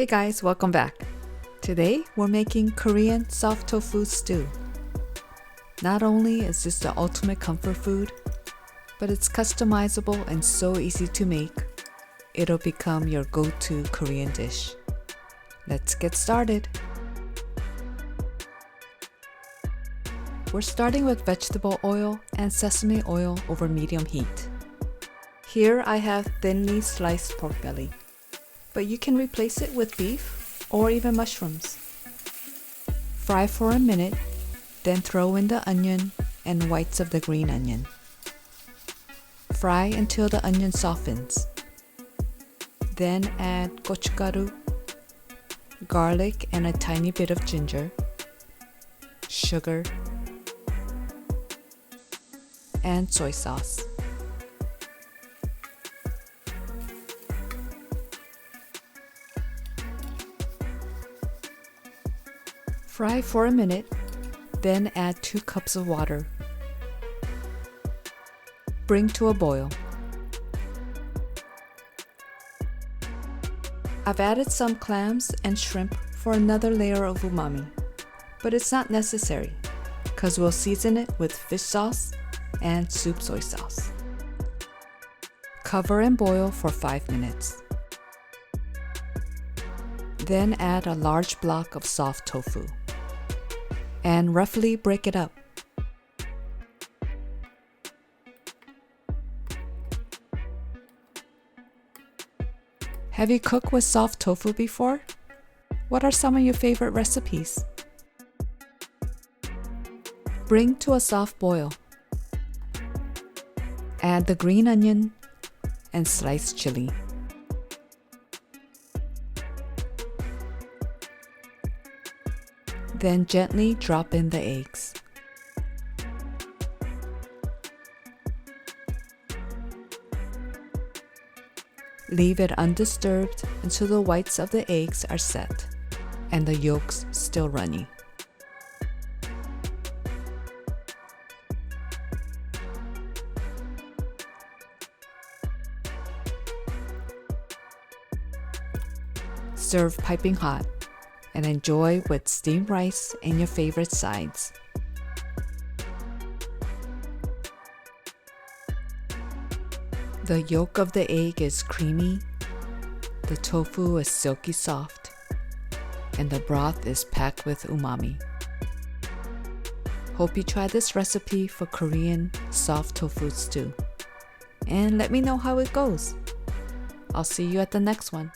Hey guys, welcome back. Today we're making Korean soft tofu stew. Not only is this the ultimate comfort food, but it's customizable and so easy to make. It'll become your go-to Korean dish. Let's get started. We're starting with vegetable oil and sesame oil over medium heat. Here I have thinly sliced pork belly, but you can replace it with beef or even mushrooms. Fry for a minute, then throw in the onion and whites of the green onion. Fry until the onion softens. Then add gochugaru, garlic and a tiny bit of ginger, sugar, and soy sauce. Fry for a minute, then add 2 cups of water. Bring to a boil. I've added some clams and shrimp for another layer of umami, but it's not necessary because we'll season it with fish sauce and soup soy sauce. Cover and boil for 5 minutes. Then add a large block of soft tofu and roughly break it up. Have you cooked with soft tofu before? What are some of your favorite recipes? Bring to a soft boil. Add the green onion and sliced chili. Then gently drop in the eggs. Leave it undisturbed until the whites of the eggs are set and the yolks still runny. Serve piping hot and enjoy with steamed rice and your favorite sides. The yolk of the egg is creamy, the tofu is silky soft, and the broth is packed with umami. Hope you try this recipe for Korean soft tofu stew. And let me know how it goes. I'll see you at the next one.